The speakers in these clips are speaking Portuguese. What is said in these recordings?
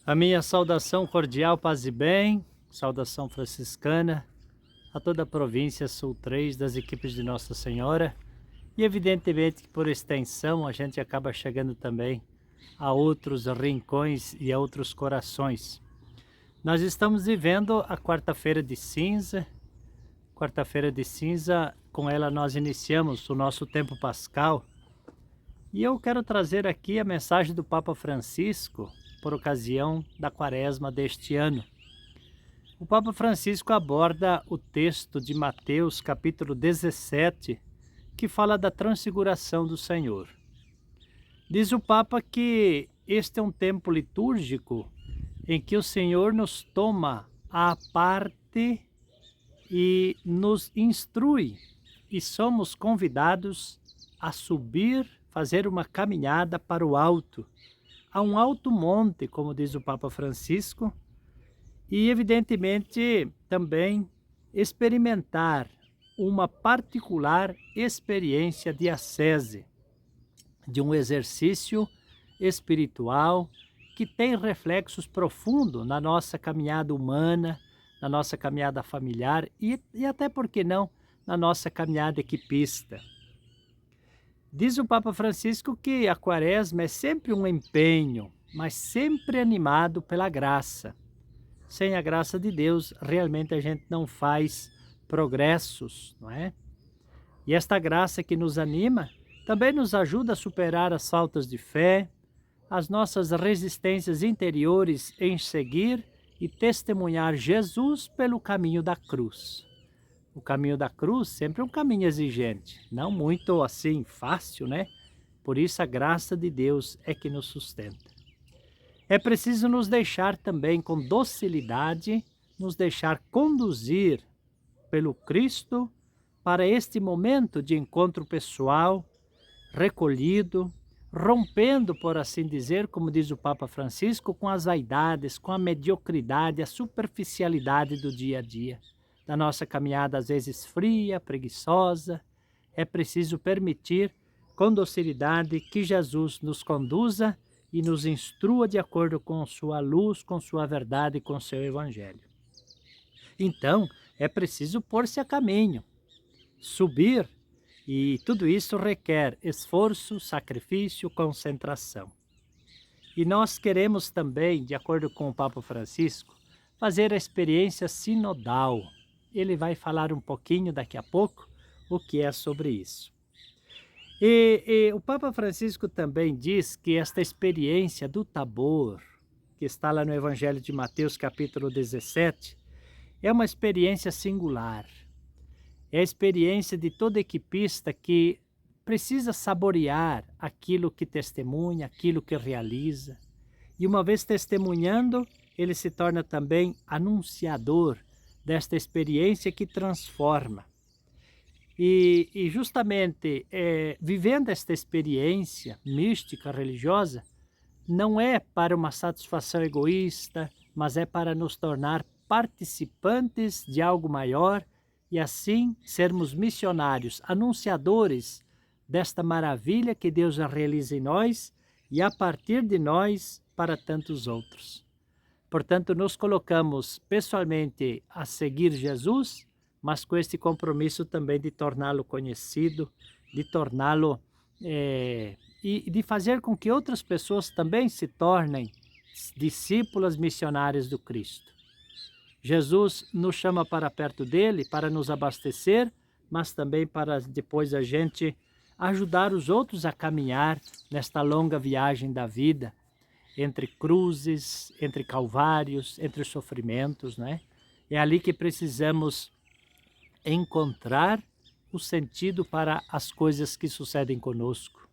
A minha saudação cordial, paz e bem, saudação franciscana a toda a província Sul 3 das equipes de Nossa Senhora e evidentemente que por extensão a gente acaba chegando também a outros rincões e a outros corações. Nós estamos vivendo a quarta-feira de cinza, com ela nós iniciamos o nosso tempo pascal e eu quero trazer aqui a mensagem do Papa Francisco por ocasião da quaresma deste ano. O Papa Francisco aborda o texto de Mateus, capítulo 17, que fala da transfiguração do Senhor. Diz o Papa que este é um tempo litúrgico em que o Senhor nos toma à parte e nos instrui, e somos convidados a subir, fazer uma caminhada para o alto, a um alto monte, como diz o Papa Francisco, e evidentemente também experimentar uma particular experiência de ascese, de um exercício espiritual que tem reflexos profundos na nossa caminhada humana, na nossa caminhada familiar e até, por que não, na nossa caminhada equipista. Diz o Papa Francisco que a quaresma é sempre um empenho, mas sempre animado pela graça. Sem a graça de Deus, realmente a gente não faz progressos, não é? E esta graça que nos anima também nos ajuda a superar as faltas de fé, as nossas resistências interiores em seguir e testemunhar Jesus pelo caminho da cruz. O caminho da cruz sempre é um caminho exigente, não muito assim fácil, né? Por isso a graça de Deus é que nos sustenta. É preciso nos deixar também com docilidade, nos deixar conduzir pelo Cristo para este momento de encontro pessoal, recolhido, rompendo, por assim dizer, como diz o Papa Francisco, com as vaidades, com a mediocridade, a superficialidade do dia a dia, da nossa caminhada às vezes fria, preguiçosa. É preciso permitir com docilidade que Jesus nos conduza e nos instrua de acordo com sua luz, com sua verdade e com seu evangelho. Então, é preciso pôr-se a caminho, subir, e tudo isso requer esforço, sacrifício, concentração. E nós queremos também, de acordo com o Papa Francisco, fazer a experiência sinodal. Ele vai falar um pouquinho daqui a pouco o que é sobre isso. E o Papa Francisco também diz que esta experiência do Tabor, que está lá no Evangelho de Mateus, capítulo 17, é uma experiência singular. É a experiência de todo equipista que precisa saborear aquilo que testemunha, aquilo que realiza. E uma vez testemunhando, ele se torna também anunciador desta experiência que transforma. E justamente vivendo esta experiência mística, religiosa, não é para uma satisfação egoísta, mas é para nos tornar participantes de algo maior e assim sermos missionários, anunciadores desta maravilha que Deus realiza em nós e a partir de nós para tantos outros. Portanto, nos colocamos pessoalmente a seguir Jesus, mas com este compromisso também de torná-lo conhecido, de torná-lo e de fazer com que outras pessoas também se tornem discípulas missionárias do Cristo. Jesus nos chama para perto dele, para nos abastecer, mas também para depois a gente ajudar os outros a caminhar nesta longa viagem da vida, entre cruzes, entre calvários, entre sofrimentos, né? É ali que precisamos encontrar o sentido para as coisas que sucedem conosco.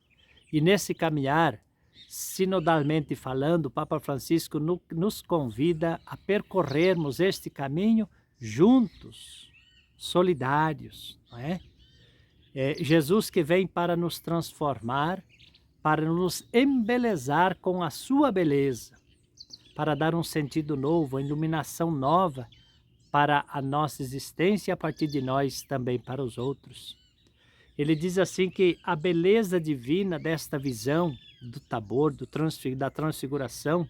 E nesse caminhar, sinodalmente falando, o Papa Francisco nos convida a percorrermos este caminho juntos, solidários, não é? Jesus que vem para nos transformar, para nos embelezar com a sua beleza, para dar um sentido novo, uma iluminação nova para a nossa existência e a partir de nós também para os outros. Ele diz assim que a beleza divina desta visão do Tabor, da transfiguração,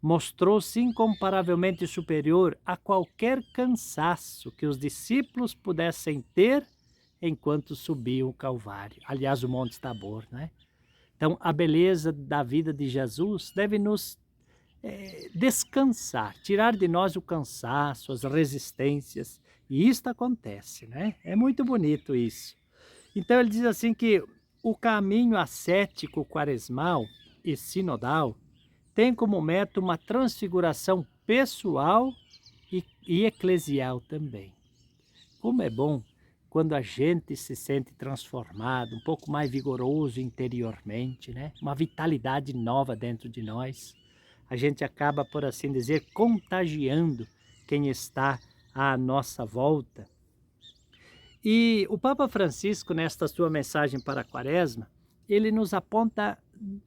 mostrou-se incomparavelmente superior a qualquer cansaço que os discípulos pudessem ter enquanto subiam o Calvário, aliás, o Monte Tabor, né? Então, a beleza da vida de Jesus deve nos descansar, tirar de nós o cansaço, as resistências, e isto acontece, né? É muito bonito isso. Então, ele diz assim que o caminho ascético, quaresmal e sinodal tem como meta uma transfiguração pessoal e eclesial também. Como é bom quando a gente se sente transformado, um pouco mais vigoroso interiormente, né? Uma vitalidade nova dentro de nós. A gente acaba, por assim dizer, contagiando quem está à nossa volta. E o Papa Francisco, nesta sua mensagem para a Quaresma, ele nos aponta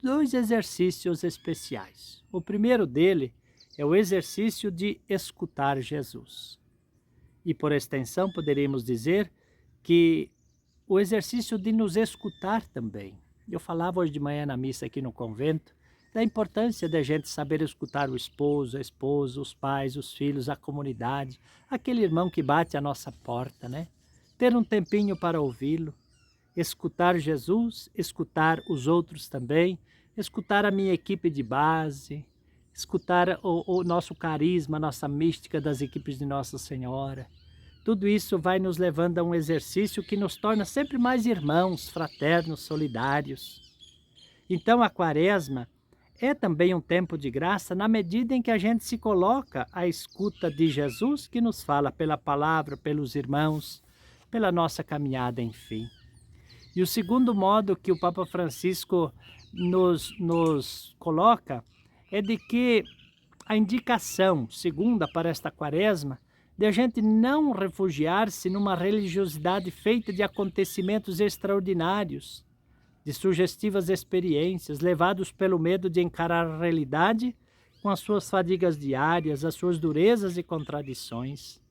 2 exercícios especiais. O primeiro dele é o exercício de escutar Jesus. E por extensão poderíamos dizer que o exercício de nos escutar também. Eu falava hoje de manhã na missa aqui no convento da importância da gente saber escutar o esposo, a esposa, os pais, os filhos, a comunidade, aquele irmão que bate à nossa porta, né? Ter um tempinho para ouvi-lo, escutar Jesus, escutar os outros também, escutar a minha equipe de base, escutar o nosso carisma, a nossa mística das equipes de Nossa Senhora. Tudo isso vai nos levando a um exercício que nos torna sempre mais irmãos, fraternos, solidários. Então a Quaresma é também um tempo de graça na medida em que a gente se coloca à escuta de Jesus, que nos fala pela palavra, pelos irmãos, pela nossa caminhada, enfim. E o segundo modo que o Papa Francisco nos coloca é de que a indicação segunda para esta Quaresma de a gente não refugiar-se numa religiosidade feita de acontecimentos extraordinários, de sugestivas experiências, levados pelo medo de encarar a realidade com as suas fadigas diárias, as suas durezas e contradições.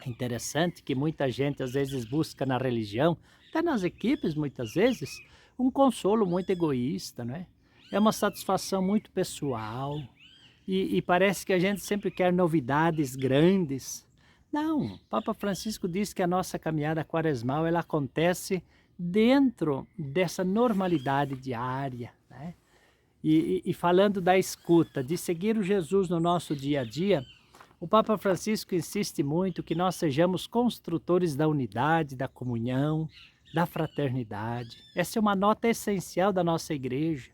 É interessante que muita gente às vezes busca na religião, até nas equipes muitas vezes, um consolo muito egoísta, não é? É uma satisfação muito pessoal e parece que a gente sempre quer novidades grandes. Não, o Papa Francisco diz que a nossa caminhada quaresmal ela acontece dentro dessa normalidade diária, né? E falando da escuta, de seguir o Jesus no nosso dia a dia, o Papa Francisco insiste muito que nós sejamos construtores da unidade, da comunhão, da fraternidade. Essa é uma nota essencial da nossa igreja.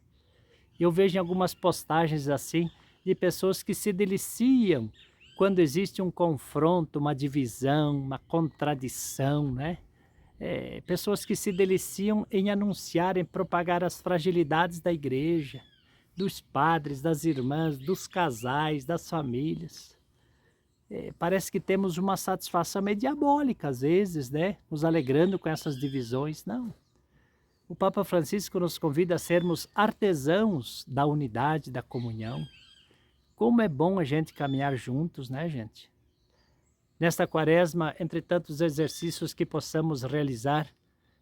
Eu vejo em algumas postagens assim, de pessoas que se deliciam quando existe um confronto, uma divisão, uma contradição, né? Pessoas que se deliciam em anunciar, em propagar as fragilidades da igreja, dos padres, das irmãs, dos casais, das famílias. Parece que temos uma satisfação meio diabólica às vezes, né? Nos alegrando com essas divisões. Não. O Papa Francisco nos convida a sermos artesãos da unidade, da comunhão. Como é bom a gente caminhar juntos, né, gente? Nesta Quaresma, entre tantos exercícios que possamos realizar,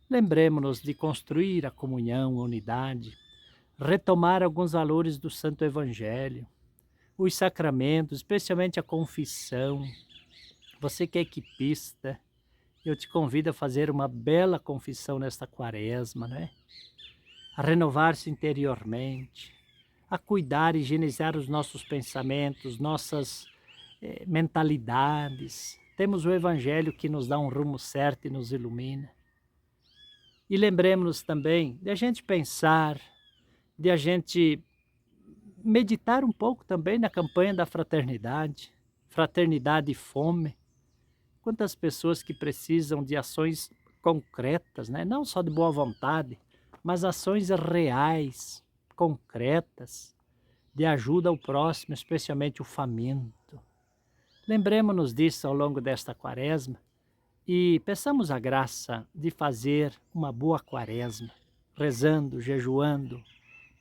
lembremos-nos de construir a comunhão, a unidade, retomar alguns valores do Santo Evangelho, os sacramentos, especialmente a confissão. Você que é equipista, eu te convido a fazer uma bela confissão nesta Quaresma, né? A renovar-se interiormente, a cuidar e higienizar os nossos pensamentos, nossas mentalidades. Temos o Evangelho que nos dá um rumo certo e nos ilumina. E lembremos-nos também de a gente pensar, de a gente meditar um pouco também na campanha da fraternidade, fraternidade e fome. Quantas pessoas que precisam de ações concretas, né? Não só de boa vontade, mas ações reais, concretas, de ajuda ao próximo, especialmente o faminto. Lembremos-nos disso ao longo desta Quaresma e peçamos a graça de fazer uma boa Quaresma, rezando, jejuando,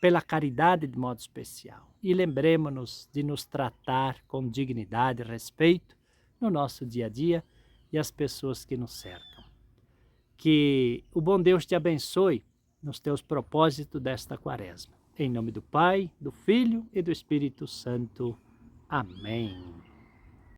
pela caridade de modo especial. E lembremos-nos de nos tratar com dignidade e respeito no nosso dia a dia e as pessoas que nos cercam. Que o bom Deus te abençoe nos teus propósitos desta Quaresma. Em nome do Pai, do Filho e do Espírito Santo. Amém.